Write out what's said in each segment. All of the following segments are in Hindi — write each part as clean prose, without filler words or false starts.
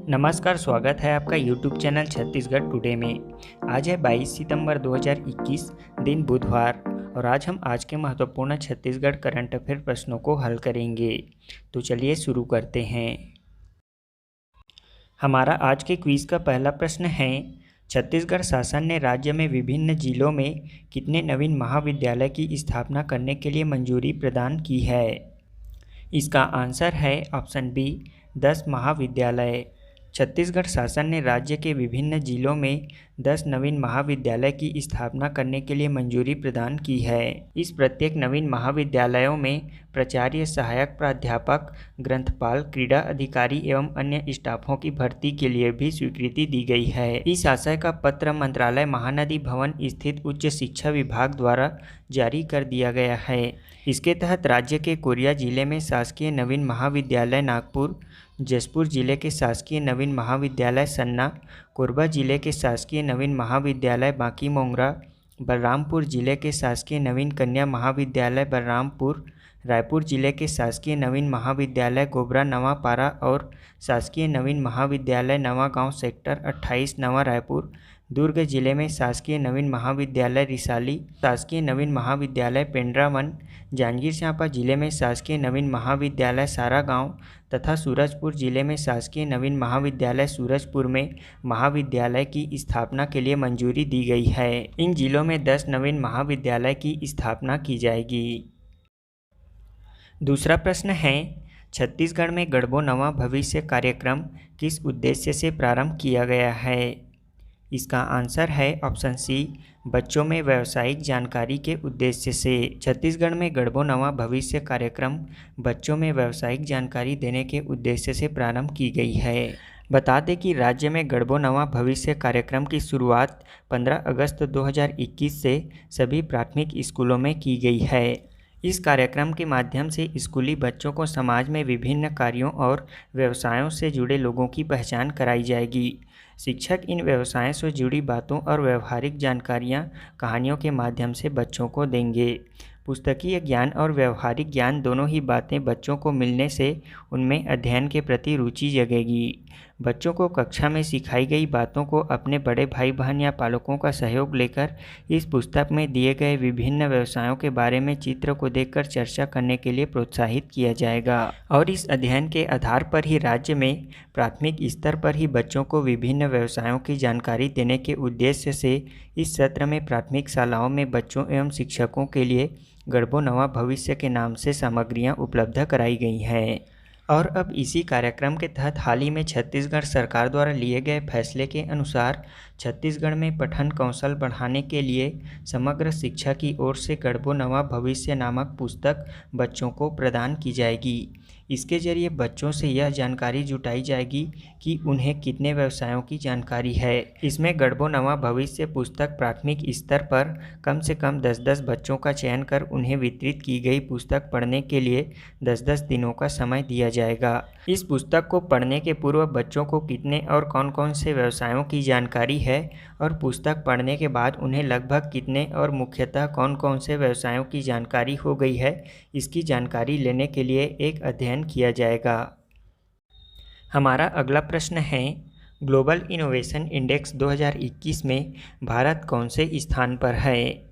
नमस्कार, स्वागत है आपका YouTube चैनल छत्तीसगढ़ टुडे में। आज है 22 सितंबर 2021, दिन बुधवार, और आज के महत्वपूर्ण छत्तीसगढ़ करंट अफेयर प्रश्नों को हल करेंगे। तो चलिए शुरू करते हैं। हमारा आज के क्विज का पहला प्रश्न है, छत्तीसगढ़ शासन ने राज्य में विभिन्न जिलों में कितने नवीन महाविद्यालय की स्थापना करने के लिए मंजूरी प्रदान की है? इसका आंसर है ऑप्शन बी, 10 महाविद्यालय। छत्तीसगढ़ शासन ने राज्य के विभिन्न जिलों में 10 नवीन महाविद्यालय की स्थापना करने के लिए मंजूरी प्रदान की है। इस प्रत्येक नवीन महाविद्यालयों में प्राचार्य, सहायक प्राध्यापक, ग्रंथपाल, क्रीड़ा अधिकारी एवं अन्य स्टाफों की भर्ती के लिए भी स्वीकृति दी गई है। इस आशय का पत्र मंत्रालय महानदी भवन स्थित उच्च शिक्षा विभाग द्वारा जारी कर दिया गया है। इसके तहत राज्य के कोरिया जिले में शासकीय नवीन महाविद्यालय नागपुर, जशपुर जिले के शासकीय नवीन महाविद्यालय सन्ना, कोरबा जिले के शासकीय नवीन महाविद्यालय बांकी-मोंगरा, बलरामपुर जिले के शासकीय नवीन कन्या महाविद्यालय बलरामपुर, रायपुर जिले के शासकीय नवीन महाविद्यालय गोबरा नवापारा और शासकीय नवीन महाविद्यालय नवागांव सेक्टर 28 नवा रायपुर, दुर्ग जिले में शासकीय नवीन महाविद्यालय रिसाली, शासकीय नवीन महाविद्यालय पेंड्रावन, जांजगीर चांपा जिले में शासकीय नवीन महाविद्यालय सारागांव तथा सूरजपुर जिले में शासकीय नवीन महाविद्यालय सूरजपुर में महाविद्यालय की स्थापना के लिए मंजूरी दी गई है। इन जिलों में 10 नवीन महाविद्यालय की स्थापना की जाएगी। दूसरा प्रश्न है, छत्तीसगढ़ में गढ़बो नवा भविष्य कार्यक्रम किस उद्देश्य से प्रारंभ किया गया है? इसका आंसर है ऑप्शन सी, बच्चों में व्यावसायिक जानकारी के उद्देश्य से। छत्तीसगढ़ में गढ़बो नवा भविष्य कार्यक्रम बच्चों में व्यावसायिक जानकारी देने के उद्देश्य से प्रारंभ की गई है। बता दें कि राज्य में गढ़बो नवा भविष्य कार्यक्रम की शुरुआत 15 अगस्त 2021 से सभी प्राथमिक स्कूलों में की गई है। इस कार्यक्रम के माध्यम से स्कूली बच्चों को समाज में विभिन्न कार्यों और व्यवसायों से जुड़े लोगों की पहचान कराई जाएगी। शिक्षक इन व्यवसायों से जुड़ी बातों और व्यवहारिक जानकारियाँ कहानियों के माध्यम से बच्चों को देंगे। पुस्तकीय ज्ञान और व्यवहारिक ज्ञान दोनों ही बातें बच्चों को मिलने से उनमें अध्ययन के प्रति रुचि जगेगी। बच्चों को कक्षा में सिखाई गई बातों को अपने बड़े भाई बहन या पालकों का सहयोग लेकर इस पुस्तक में दिए गए विभिन्न व्यवसायों के बारे में चित्र को देखकर चर्चा करने के लिए प्रोत्साहित किया जाएगा, और इस अध्ययन के आधार पर ही राज्य में प्राथमिक स्तर पर ही बच्चों को विभिन्न व्यवसायों की जानकारी देने के उद्देश्य से इस सत्र में प्राथमिक शालाओं में बच्चों एवं शिक्षकों के लिए गढ़बो नवा भविष्य के नाम से सामग्रियाँ उपलब्ध कराई गई हैं। और अब इसी कार्यक्रम के तहत हाल ही में छत्तीसगढ़ सरकार द्वारा लिए गए फैसले के अनुसार छत्तीसगढ़ में पठन कौशल बढ़ाने के लिए समग्र शिक्षा की ओर से गढ़बो नवा भविष्य नामक पुस्तक बच्चों को प्रदान की जाएगी। इसके जरिए बच्चों से यह जानकारी जुटाई जाएगी कि उन्हें कितने व्यवसायों की जानकारी है। इसमें गढ़बो नवा भविष्य पुस्तक प्राथमिक स्तर पर कम से कम 10-10 बच्चों का चयन कर उन्हें वितरित की गई पुस्तक पढ़ने के लिए 10-10 दिनों का समय दिया जाएगा। इस पुस्तक को पढ़ने के पूर्व बच्चों को कितने और कौन कौन से व्यवसायों की जानकारी है और पुस्तक पढ़ने के बाद उन्हें लगभग कितने और मुख्यतः कौन कौन से व्यवसायों की जानकारी हो गई है, इसकी जानकारी लेने के लिए एक अध्ययन किया जाएगा। हमारा अगला प्रश्न है, ग्लोबल इनोवेशन इंडेक्स 2021 में भारत कौन से स्थान पर है?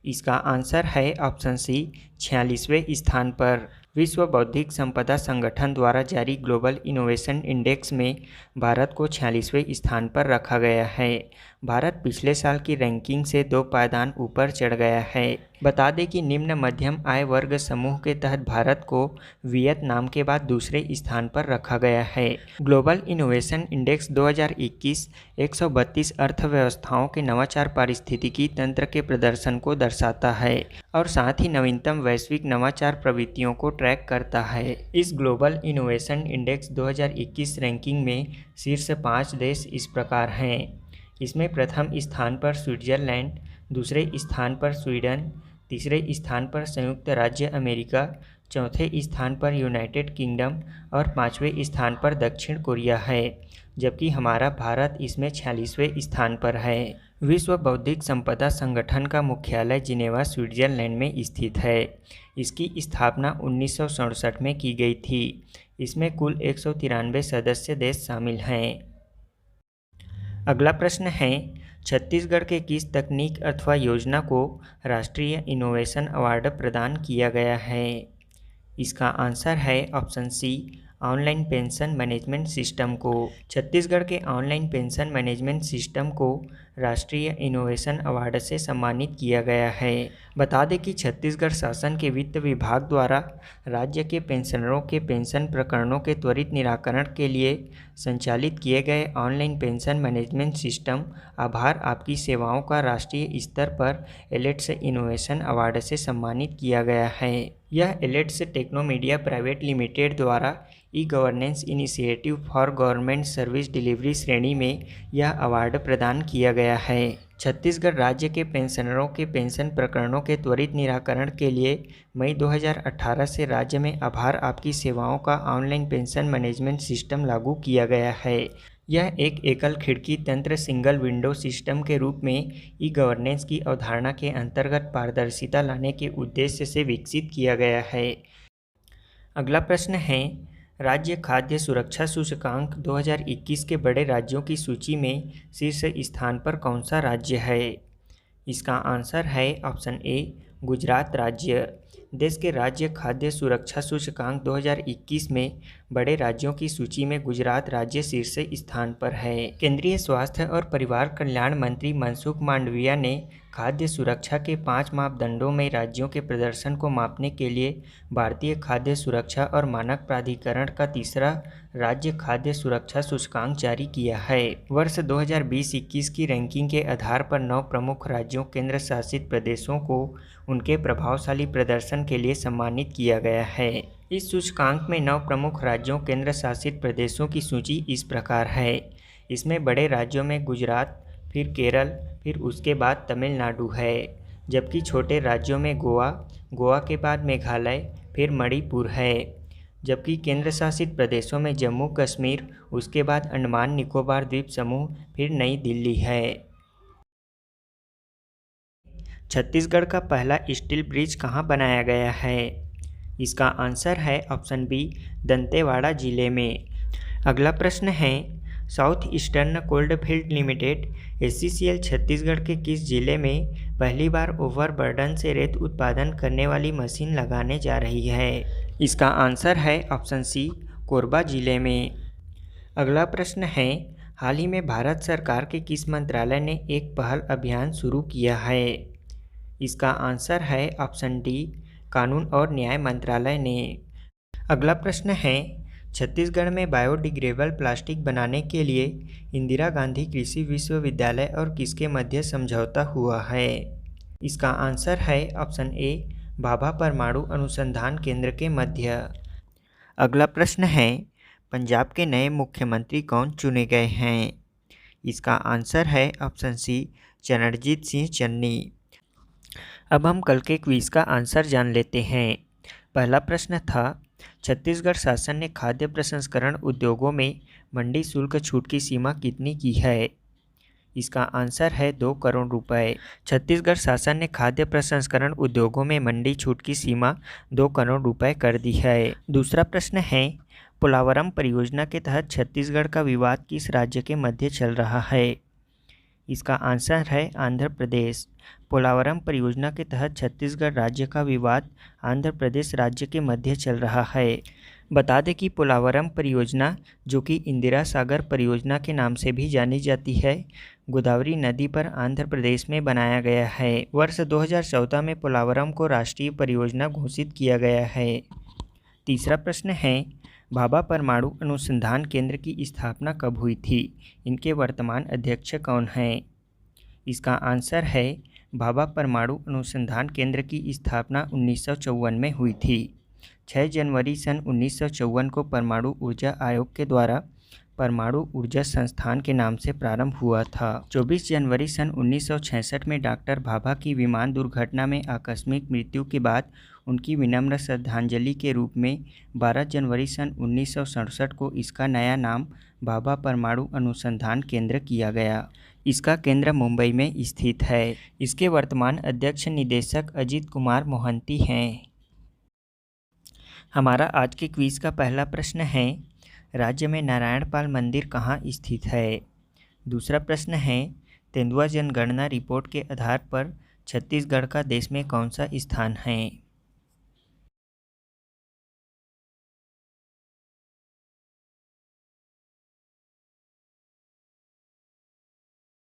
इसका आंसर है ऑप्शन सी, 46वें स्थान पर। विश्व बौद्धिक संपदा संगठन द्वारा जारी ग्लोबल इनोवेशन इंडेक्स में भारत को 46वें स्थान पर रखा गया है। भारत पिछले साल की रैंकिंग से 2 पायदान ऊपर चढ़ गया है। बता दें कि निम्न मध्यम आय वर्ग समूह के तहत भारत को वियतनाम के बाद दूसरे स्थान पर रखा गया है। ग्लोबल इनोवेशन इंडेक्स 2021 132 अर्थव्यवस्थाओं के नवाचार पारिस्थितिकी तंत्र के प्रदर्शन को दर्शाता है और साथ ही नवीनतम वैश्विक नवाचार प्रवृत्तियों को ट्रैक करता है। इस ग्लोबल इनोवेशन इंडेक्स 2021 रैंकिंग में शीर्ष 5 देश इस प्रकार हैं। इसमें प्रथम स्थान पर स्विट्जरलैंड, दूसरे स्थान पर स्वीडन, तीसरे स्थान पर संयुक्त राज्य अमेरिका, चौथे स्थान पर यूनाइटेड किंगडम और 5वें स्थान पर दक्षिण कोरिया है, जबकि हमारा भारत इसमें 46वें स्थान पर है। विश्व बौद्धिक संपदा संगठन का मुख्यालय जिनेवा, स्विट्जरलैंड में स्थित है। इसकी स्थापना 1967 में की गई थी। इसमें कुल 193 सदस्य देश शामिल हैं। अगला प्रश्न है, छत्तीसगढ़ के किस तकनीक अथवा योजना को राष्ट्रीय इनोवेशन अवार्ड प्रदान किया गया है? इसका आंसर है option C, online pension management system को। छत्तीसगढ़ के ऑनलाइन पेंशन मैनेजमेंट सिस्टम को राष्ट्रीय इनोवेशन अवार्ड से सम्मानित किया गया है। बता दें कि छत्तीसगढ़ शासन के वित्त विभाग द्वारा राज्य के पेंशनरों के पेंशन प्रकरणों के त्वरित निराकरण के लिए संचालित किए गए ऑनलाइन पेंशन मैनेजमेंट सिस्टम आभार आपकी सेवाओं का राष्ट्रीय स्तर पर एलेट्स इनोवेशन अवार्ड से सम्मानित किया गया है। यह एलेट्स टेक्नोमीडिया प्राइवेट लिमिटेड द्वारा e governance initiative for government service delivery श्रेणी में यह अवार्ड प्रदान किया गया है। छत्तीसगढ़ राज्य के पेंशनरों के पेंशन प्रकरणों के त्वरित निराकरण के लिए मई 2018 से राज्य में आभार आपकी सेवाओं का ऑनलाइन पेंशन मैनेजमेंट सिस्टम लागू किया गया है। यह एक एकल खिड़की तंत्र सिंगल विंडो सिस्टम के रूप में ई गवर्नेंस की अवधारणा के अंतर्गत पारदर्शिता लाने के उद्देश्य से विकसित किया गया है। अगला प्रश्न है, राज्य खाद्य सुरक्षा सूचकांक 2021 के बड़े राज्यों की सूची में शीर्ष स्थान पर कौन सा राज्य है? इसका आंसर है ऑप्शन ए, गुजरात राज्य। देश के राज्य खाद्य सुरक्षा सूचकांक 2021 में बड़े राज्यों की सूची में गुजरात राज्य शीर्ष स्थान पर है। केंद्रीय स्वास्थ्य और परिवार कल्याण मंत्री मनसुख मांडविया ने खाद्य सुरक्षा के 5 मापदंडों में राज्यों के प्रदर्शन को मापने के लिए भारतीय खाद्य सुरक्षा और मानक प्राधिकरण का तीसरा राज्य खाद्य सुरक्षा सूचकांक जारी किया है। वर्ष 2020-21 की रैंकिंग के आधार पर 9 प्रमुख राज्यों केंद्र शासित प्रदेशों को उनके प्रभावशाली प्रदर्शन के लिए सम्मानित किया गया है। इस सूचकांक में 9 प्रमुख राज्यों केंद्र शासित प्रदेशों की सूची इस प्रकार है। इसमें बड़े राज्यों में गुजरात, फिर केरल, फिर उसके बाद तमिलनाडु है, जबकि छोटे राज्यों में गोवा के बाद मेघालय, फिर मणिपुर है, जबकि केंद्र शासित प्रदेशों में जम्मू कश्मीर, उसके बाद अंडमान निकोबार द्वीप समूह, फिर नई दिल्ली है। छत्तीसगढ़ का पहला स्टील ब्रिज कहाँ बनाया गया है? इसका आंसर है ऑप्शन बी, दंतेवाड़ा जिले में। अगला प्रश्न है, south eastern coalfield limited SCCL Chhattisgarh के किस जिले में पहली बार ओवरबर्डन से रेत उत्पादन करने वाली मशीन लगाने जा रही है? इसका आंसर है ऑप्शन सी, कोरबा जिले में। अगला प्रश्न है, हाल ही में भारत सरकार के किस मंत्रालय ने एक पहल अभियान शुरू किया है? इसका आंसर है ऑप्शन डी, कानून और न्याय मंत्रालय ने। अगला प्रश्न है, छत्तीसगढ़ में बायोडिग्रेडेबल प्लास्टिक बनाने के लिए इंदिरा गांधी कृषि विश्वविद्यालय और किसके मध्य समझौता हुआ है? इसका आंसर है ऑप्शन ए, भाभा परमाणु अनुसंधान केंद्र के मध्य। अगला प्रश्न है, पंजाब के नए मुख्यमंत्री कौन चुने गए हैं? इसका आंसर है ऑप्शन सी, चरणजीत सिंह चन्नी। अब हम कल के क्विज का आंसर जान लेते हैं। पहला प्रश्न था, छत्तीसगढ़ शासन ने खाद्य प्रसंस्करण उद्योगों में मंडी शुल्क छूट की सीमा कितनी की है? इसका आंसर है 2 करोड़ रुपए। छत्तीसगढ़ शासन ने खाद्य प्रसंस्करण उद्योगों में मंडी छूट की सीमा 2 करोड़ रुपए कर दी है। दूसरा प्रश्न है, पोलावरम परियोजना के तहत छत्तीसगढ़ का विवाद किस राज्य के मध्य चल रहा है? इसका आंसर है आंध्र प्रदेश। पोलावरम परियोजना के तहत छत्तीसगढ़ राज्य का विवाद आंध्र प्रदेश राज्य के मध्य चल रहा है। बता दें कि पोलावरम परियोजना, जो कि इंदिरा सागर परियोजना के नाम से भी जानी जाती है, गोदावरी नदी पर आंध्र प्रदेश में बनाया गया है। वर्ष 2014 में पोलावरम को राष्ट्रीय परियोजना घोषित किया गया है। तीसरा प्रश्न है, भाभा परमाणु अनुसंधान केंद्र की स्थापना कब हुई थी? इनके वर्तमान अध्यक्ष कौन हैं? इसका आंसर है, भाभा परमाणु अनुसंधान केंद्र की स्थापना 1954 में हुई थी। 6 जनवरी सन 1954 को परमाणु ऊर्जा आयोग के द्वारा परमाणु ऊर्जा संस्थान के नाम से प्रारंभ हुआ था। 24 जनवरी सन 1966 में डॉक्टर भाभा की विमान दुर्घटना में आकस्मिक मृत्यु के बाद उनकी विनम्र श्रद्धांजलि के रूप में 12 जनवरी सन 1967 को इसका नया नाम भाभा परमाणु अनुसंधान केंद्र किया गया। इसका केंद्र मुंबई में स्थित है। इसके वर्तमान अध्यक्ष निदेशक अजीत कुमार मोहंती हैं। हमारा आज के क्विज का पहला प्रश्न है, राज्य में नारायणपाल मंदिर कहाँ स्थित है। दूसरा प्रश्न है, तेंदुआ जनगणना रिपोर्ट के आधार पर छत्तीसगढ़ का देश में कौन सा स्थान है।